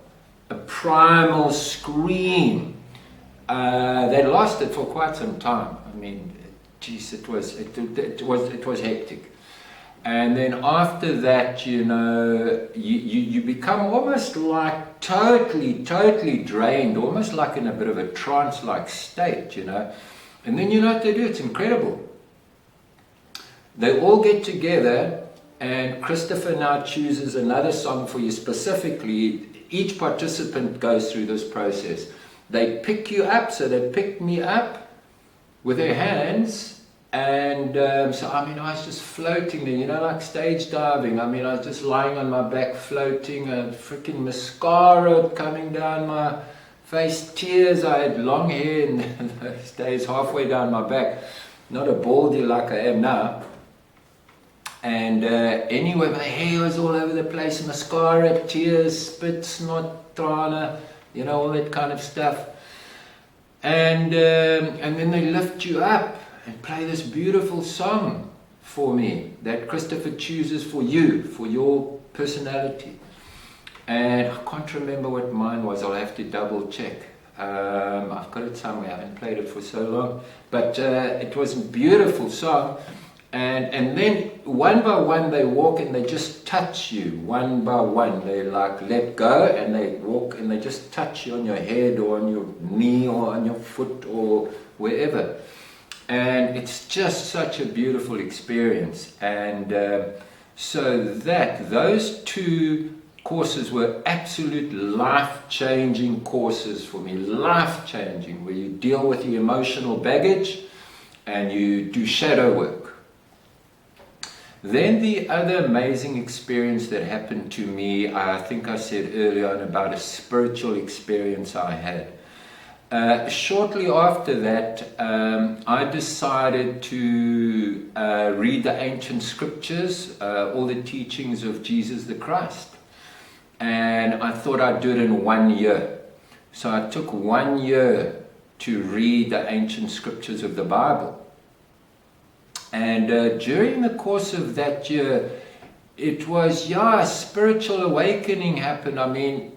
scream. They lasted for quite some time. I mean, geez, it was hectic. And then after that, you know, you become almost like totally drained, almost like in a bit of a trance-like state, you know. And then you know what they do? It's incredible. They all get together, and Christopher now chooses another song for you specifically. Each participant goes through this process. They pick you up, so they picked me up with their hands, and so I mean, I was just floating there, you know, like stage diving. I mean, I was just lying on my back floating, freaking mascara coming down my face, tears. I had long hair in those days, halfway down my back, not a baldy like I am now. And anyway, my hair was all over the place, mascara, tears, spit, snot, trana, you know, all that kind of stuff. And then they lift you up and play this beautiful song for me that Christopher chooses for you, for your personality. And I can't remember what mine was. I'll have to double check. I've got it somewhere. I haven't played it for so long. But it was a beautiful song. And then one by one they walk and they just touch you, one by one. They like let go and they walk and they just touch you on your head or on your knee or on your foot or wherever. And it's just such a beautiful experience. And so those two courses were absolute life-changing courses for me, life-changing, where you deal with your emotional baggage and you do shadow work. Then the other amazing experience that happened to me, I think I said earlier on about a spiritual experience I had. Shortly after that, I decided to read the ancient scriptures, all the teachings of Jesus the Christ. And I thought I'd do it in 1 year. So I took 1 year to read the ancient scriptures of the Bible. And during the course of that year, it was, a spiritual awakening happened. I mean,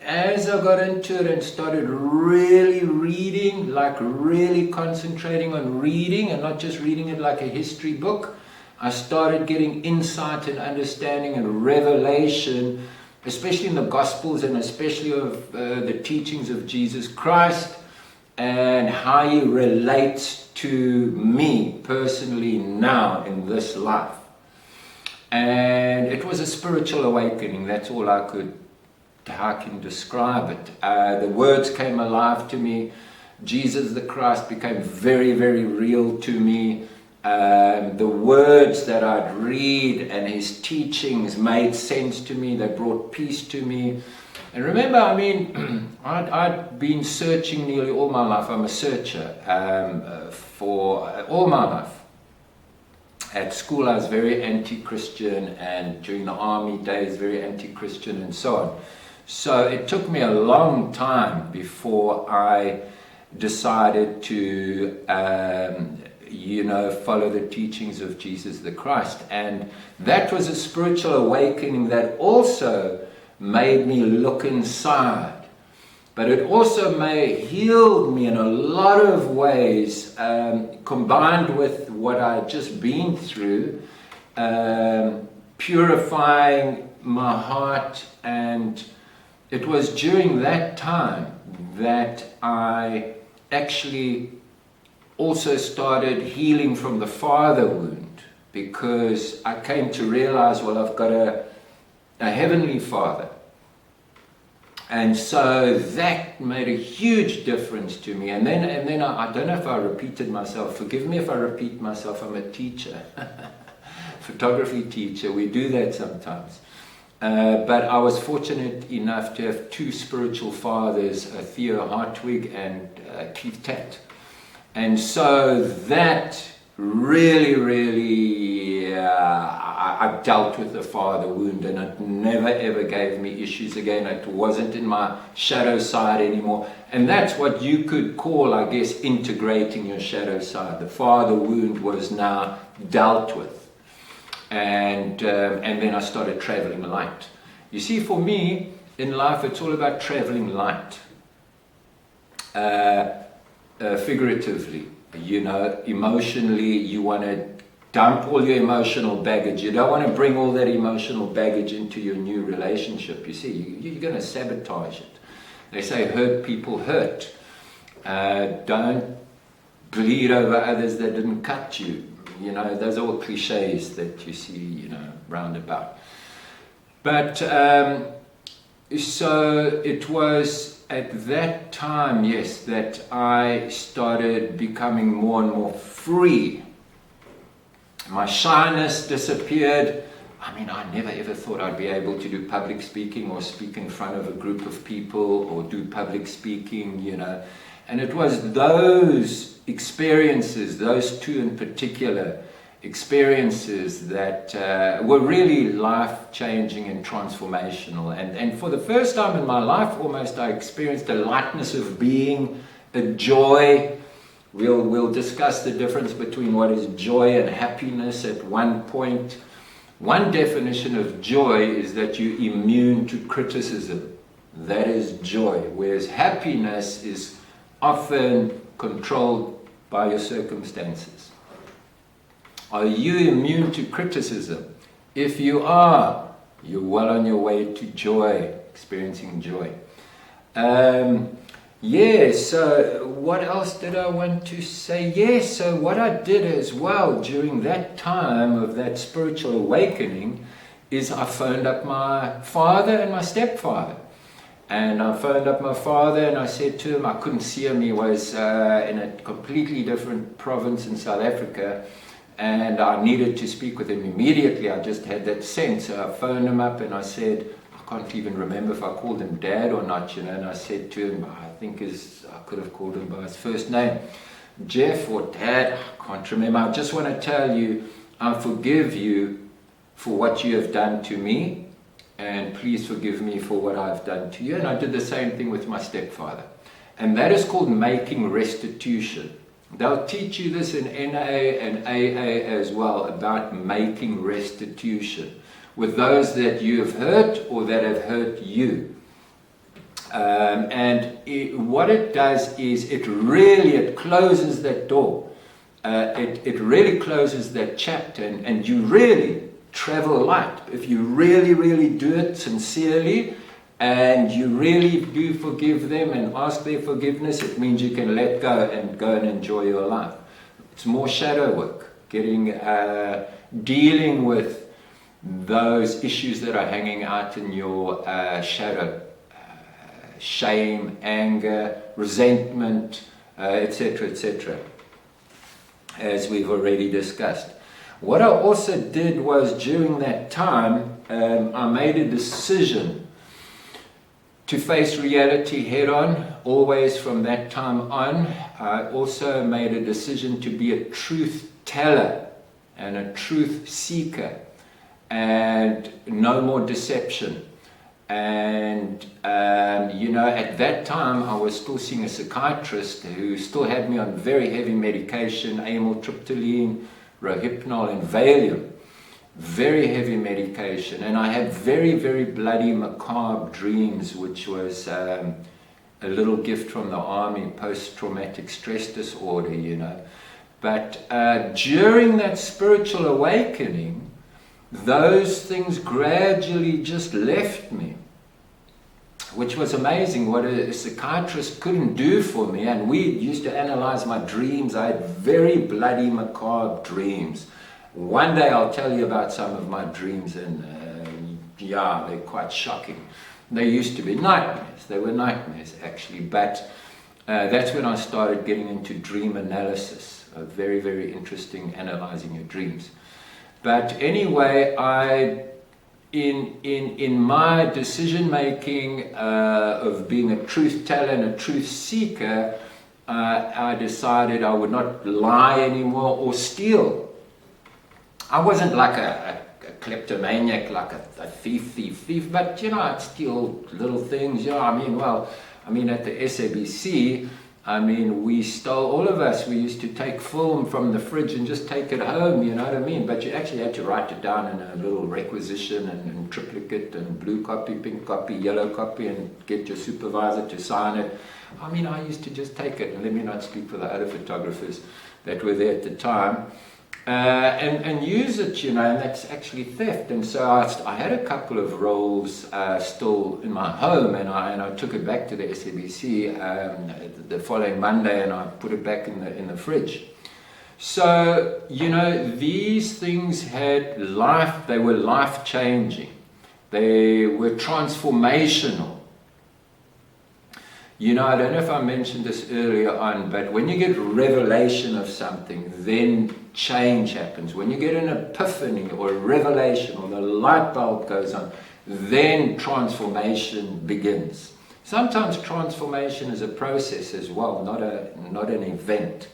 as I got into it and started really reading, like really concentrating on reading and not just reading it like a history book, I started getting insight and understanding and revelation, especially in the Gospels and especially of the teachings of Jesus Christ and how he relates to me personally now in this life. And it was a spiritual awakening. That's all I could how I can describe it. The words came alive to me. Jesus the Christ became very, very real to me. The words that I'd read and his teachings made sense to me. They brought peace to me. And remember, I mean, I'd been searching nearly all my life. I'm a searcher for all my life. At school I was very anti-Christian, and during the army days very anti-Christian and so on. So it took me a long time before I decided to follow the teachings of Jesus the Christ. And that was a spiritual awakening that also made me look inside. But it also healed me in a lot of ways, combined with what I'd just been through, purifying my heart. And it was during that time that I actually also started healing from the father wound, because I came to realize, well, I've got a heavenly father. And so that made a huge difference to me. And then I don't know if I repeated myself. Forgive me if I repeat myself. I'm a teacher, photography teacher. We do that sometimes. But I was fortunate enough to have two spiritual fathers, Theo Hartwig and Keith Tate. And so that really, I dealt with the father wound, and it never ever gave me issues again. It wasn't in my shadow side anymore. And that's what you could call, I guess, integrating your shadow side. The father wound was now dealt with. And then I started traveling light. You see, for me, in life, it's all about traveling light. Figuratively, emotionally, you want to dump all your emotional baggage. You don't want to bring all that emotional baggage into your new relationship. You see, you're going to sabotage it. They say hurt people hurt. Don't bleed over others that didn't cut you. Those are all cliches that you see, round about. But so it was at that time, yes, that I started becoming more and more free. My shyness disappeared. I mean, I never ever thought I'd be able to do public speaking or speak in front of a group of people or do public speaking, And it was those experiences, those two in particular experiences, that were really life-changing and transformational. And for the first time in my life, almost, I experienced a lightness of being, a joy. We'll discuss the difference between what is joy and happiness at one point. One definition of joy is that you're immune to criticism. That is joy. Whereas happiness is often controlled by your circumstances. Are you immune to criticism? If you are, you're well on your way to joy, experiencing joy. So what else did I want to say? So what I did as well during that time of that spiritual awakening is I phoned up my father and my stepfather. And I phoned up my father and I said to him, I couldn't see him, he was in a completely different province in South Africa. And I needed to speak with him immediately. I just had that sense. So I phoned him up and I said, I can't even remember if I called him Dad or not, And I said to him, I could have called him by his first name, Jeff or Dad, I can't remember. I just want to tell you, I forgive you for what you have done to me, and please forgive me for what I've done to you. And I did the same thing with my stepfather. And that is called making restitution. They'll teach you this in NA and AA as well, about making restitution with those that you have hurt or that have hurt you. What it does is it closes that door. It really closes that chapter, and you really travel light. If you really do it sincerely, and you really do forgive them and ask their forgiveness, it means you can let go and enjoy your life. It's more shadow work, dealing with those issues that are hanging out in your shadow. shame, anger, resentment, etc., etc., as we've already discussed. What I also did was, during that time, I made a decision to face reality head on, always from that time on. I also made a decision to be a truth teller and a truth seeker, and no more deception. And at that time I was still seeing a psychiatrist who still had me on very heavy medication, amitriptyline, Rohypnol and Valium, very heavy medication, and I had very, very bloody, macabre dreams, which was a little gift from the army, post-traumatic stress disorder, But during that spiritual awakening, those things gradually just left me, which was amazing, what a psychiatrist couldn't do for me. And we used to analyze my dreams. I had very bloody, macabre dreams. One day I'll tell you about some of my dreams, and they're quite shocking. They used to be nightmares. They were nightmares, actually. But that's when I started getting into dream analysis. Very, very interesting, analyzing your dreams. But anyway, in my decision making of being a truth teller and a truth seeker, I decided I would not lie anymore or steal. I wasn't like a kleptomaniac, like a thief, but I'd steal little things. At the SABC, we stole, all of us, we used to take film from the fridge and just take it home, you know what I mean? But you actually had to write it down in a little requisition and triplicate and blue copy, pink copy, yellow copy, and get your supervisor to sign it. I used to just take it, and let me not speak for the other photographers that were there at the time, and use it, and that's actually theft. And so I had a couple of rolls still in my home, and I took it back to the SABC the following Monday, and I put it back in the fridge. So these things had life. They were life changing. They were transformational. I don't know if I mentioned this earlier on, but when you get revelation of something, then change happens. When you get an epiphany or a revelation, or the light bulb goes on, then transformation begins. Sometimes transformation is a process as well, not an event,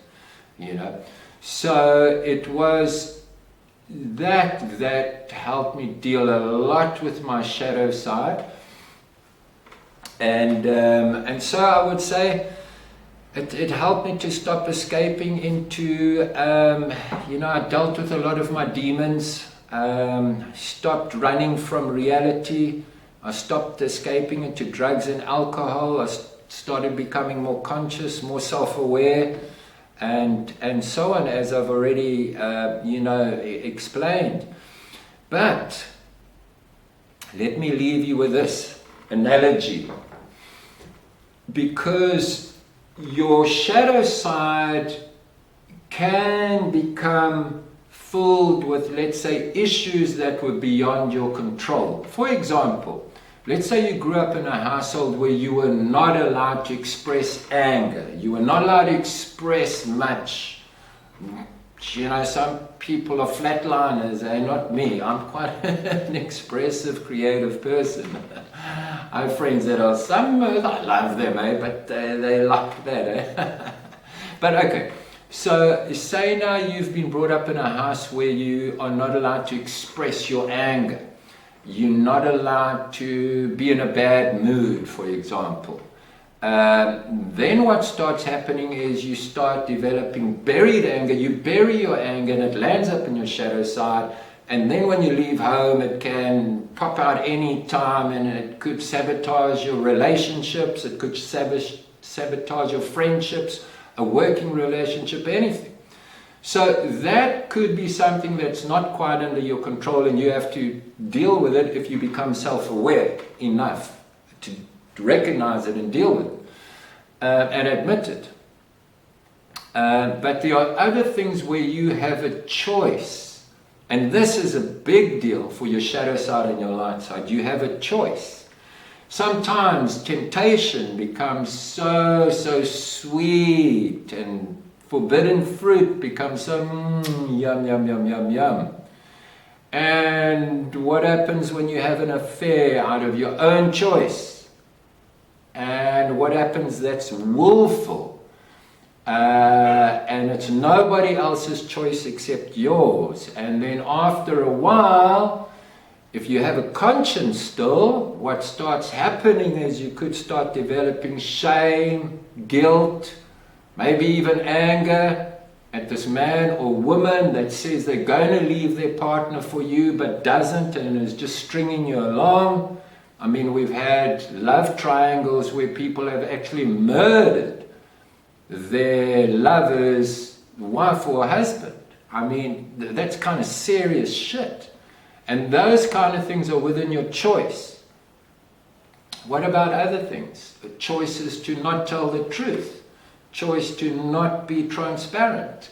So it was that helped me deal a lot with my shadow side. And so I would say it helped me to stop escaping into, I dealt with a lot of my demons, stopped running from reality, I stopped escaping into drugs and alcohol, I started becoming more conscious, more self-aware, and so on, as I've already, explained. But let me leave you with this analogy. Because your shadow side can become filled with, let's say, issues that were beyond your control. For example, let's say you grew up in a household where you were not allowed to express anger. You were not allowed to express much. Some people are flatliners, not me. I'm quite an expressive, creative person. I have friends that are I love them, but they like that, But okay, so say now you've been brought up in a house where you are not allowed to express your anger. You're not allowed to be in a bad mood, for example. Then what starts happening is you start developing buried anger. You bury your anger and it lands up in your shadow side, and then when you leave home it can pop out any time, and it could sabotage your relationships, it could sabotage your friendships, a working relationship, anything. So that could be something that's not quite under your control, and you have to deal with it if you become self-aware enough to recognize it and deal with it and admit it. But there are other things where you have a choice, and this is a big deal for your shadow side and your light side. You have a choice. Sometimes temptation becomes so sweet, and forbidden fruit becomes so yum, yum, yum, yum, yum. And what happens when you have an affair out of your own choice? And what happens that's willful? And it's nobody else's choice except yours. And then after a while, if you have a conscience still, what starts happening is you could start developing shame, guilt, maybe even anger at this man or woman that says they're going to leave their partner for you but doesn't and is just stringing you along. I mean, we've had love triangles where people have actually murdered their lover's wife or husband. I mean, that's kind of serious shit. And those kind of things are within your choice. What about other things? The choices to not tell the truth, choice to not be transparent,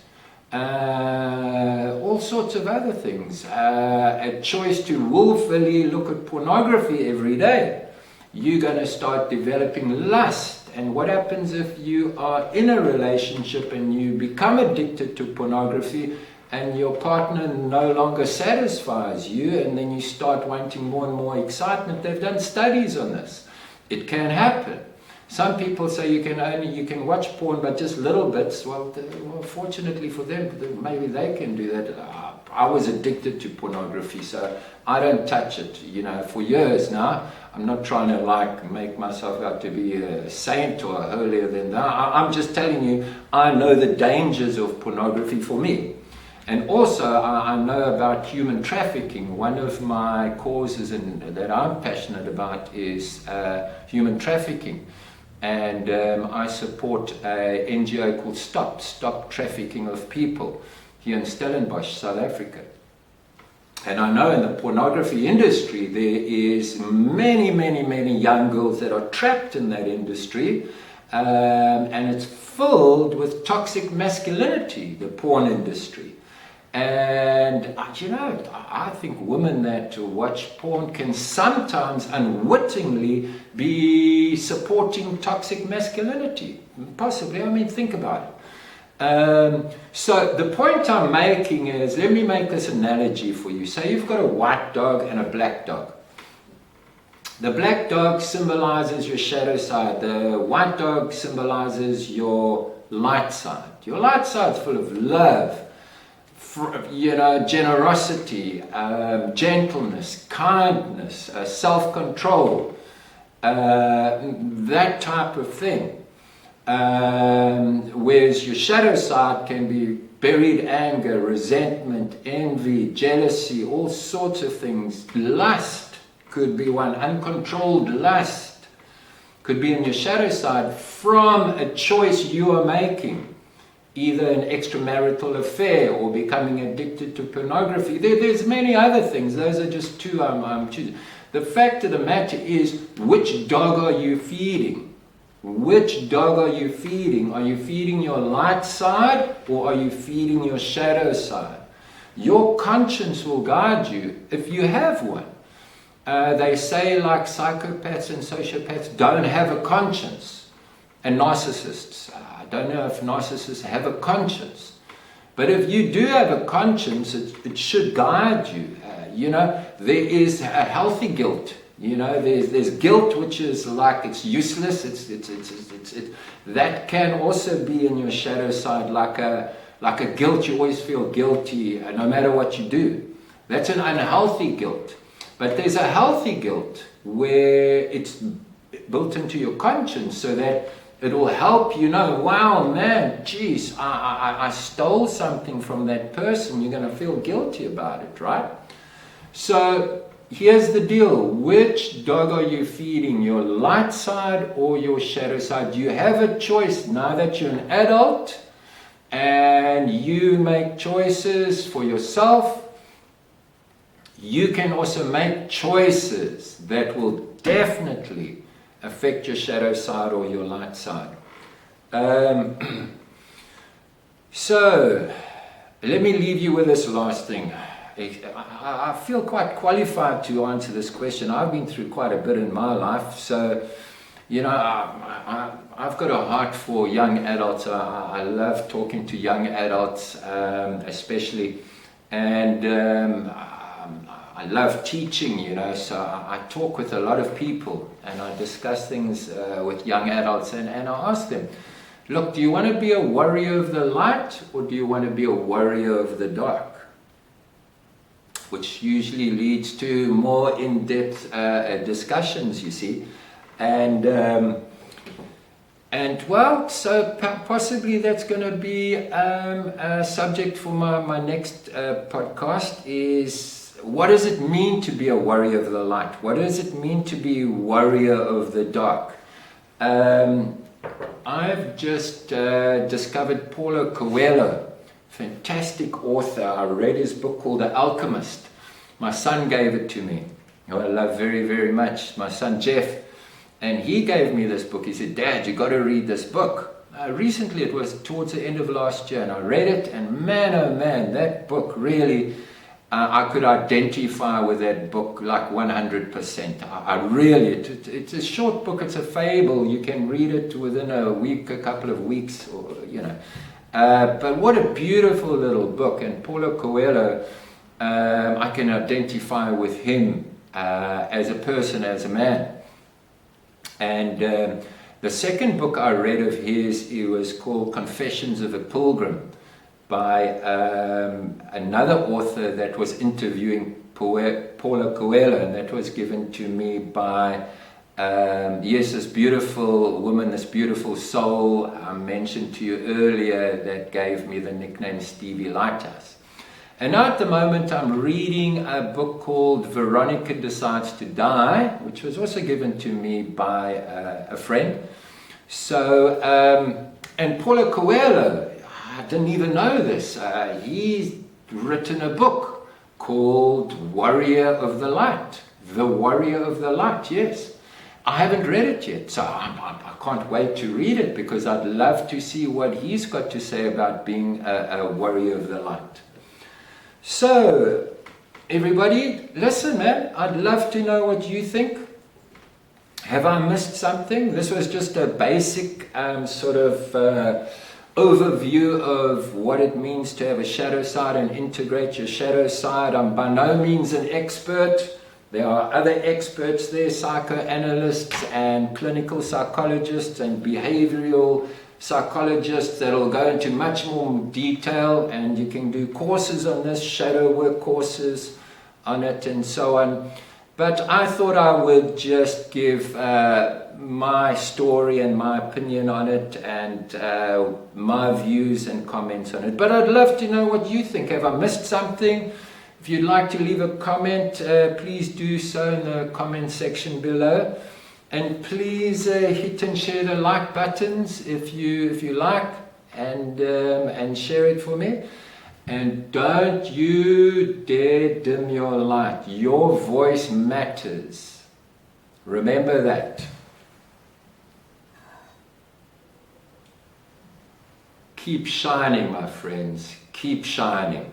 all sorts of other things. A choice to willfully look at pornography every day. You're going to start developing lust. And what happens if you are in a relationship and you become addicted to pornography and your partner no longer satisfies you, and then you start wanting more and more excitement? They've done studies on this. It can happen. Some people say you can watch porn, but just little bits. Well, fortunately for them, maybe they can do that. I was addicted to pornography, so I don't touch it, for years now. I'm not trying to make myself out to be a saint or holier than that. I'm just telling you, I know the dangers of pornography for me. And also, I know about human trafficking. One of my causes that I'm passionate about is human trafficking. And I support an NGO called Stop Trafficking of People here in Stellenbosch, South Africa. And I know in the pornography industry there is many young girls that are trapped in that industry, and it's filled with toxic masculinity, the porn industry. And I think women that watch porn can sometimes unwittingly be supporting toxic masculinity. Possibly. I mean, think about it. So the point I'm making is, let me make this analogy for you. Say you've got a white dog and a black dog. The black dog symbolizes your shadow side. The white dog symbolizes your light side. Your light side's full of love, generosity, gentleness, kindness, self-control, that type of thing. Whereas your shadow side can be buried anger, resentment, envy, jealousy, all sorts of things. Lust could be one. Uncontrolled lust could be in your shadow side from a choice you are making. Either an extramarital affair or becoming addicted to pornography. There's many other things. Those are just two I'm choosing. The fact of the matter is, which dog are you feeding? Which dog are you feeding? Are you feeding your light side or are you feeding your shadow side? Your conscience will guide you if you have one. They say like psychopaths and sociopaths don't have a conscience, and narcissists. I don't know if narcissists have a conscience, but if you do have a conscience, it should guide you. There is a healthy guilt. There's guilt which is like it's useless. That can also be in your shadow side, like a guilt. You always feel guilty no matter what you do. That's an unhealthy guilt. But there's a healthy guilt where it's built into your conscience, so that it will help you know, wow, man, geez, I stole something from that person. You're going to feel guilty about it, right? So here's the deal. Which dog are you feeding? Your light side or your shadow side? You have a choice now that you're an adult and you make choices for yourself. You can also make choices that will definitely affect your shadow side or your light side. So let me leave you with this last thing. I feel quite qualified to answer this question. I've been through quite a bit in my life, so you know, I've got a heart for young adults. I love talking to young adults, especially, and I love teaching, you know, so I talk with a lot of people and I discuss things with young adults, and I ask them, look, do you want to be a warrior of the light, or do you want to be a warrior of the dark? Which usually leads to more in-depth discussions, you see. And well, so possibly that's going to be a subject for my next podcast is, what does it mean to be a warrior of the light? What does it mean to be a warrior of the dark? I've just discovered Paulo Coelho, fantastic author. I read his book called The Alchemist. My son gave it to me, who I love very, very much, my son Jeff. And he gave me this book. He said, Dad, you got to read this book. Recently, it was towards the end of last year, and I read it, and man, oh man, that book really, I could identify with that book like 100%. I really, it's a short book, it's a fable. You can read it within a week, a couple of weeks, or, you know. But what a beautiful little book. And Paulo Coelho, I can identify with him as a person, as a man. And the second book I read of his, it was called Confessions of a Pilgrim, by another author that was interviewing Paulo Coelho, and that was given to me by yes, this beautiful woman, this beautiful soul I mentioned to you earlier, that gave me the nickname Stevie Lighthouse. And now at the moment I'm reading a book called Veronica Decides to Die, which was also given to me by a friend. So, and Paulo Coelho, I didn't even know this, he's written a book called Warrior of the Light. The Warrior of the Light, yes. I haven't read it yet, so I can't wait to read it, because I'd love to see what he's got to say about being a warrior of the light. So, everybody, listen, man, I'd love to know what you think. Have I missed something? This was just a basic sort of overview of what it means to have a shadow side and integrate your shadow side. I'm by no means an expert. There are other experts there, psychoanalysts and clinical psychologists and behavioral psychologists that will go into much more detail, and you can do courses on this, shadow work courses on it and so on. But I thought I would just give my story and my opinion on it, and my views and comments on it. But I'd love to know what you think. Have I missed something? If you'd like to leave a comment, please do so in the comment section below. And please hit and share the like buttons if you like, and share it for me. And don't you dare dim your light. Your voice matters. Remember that. Keep shining, my friends. Keep shining.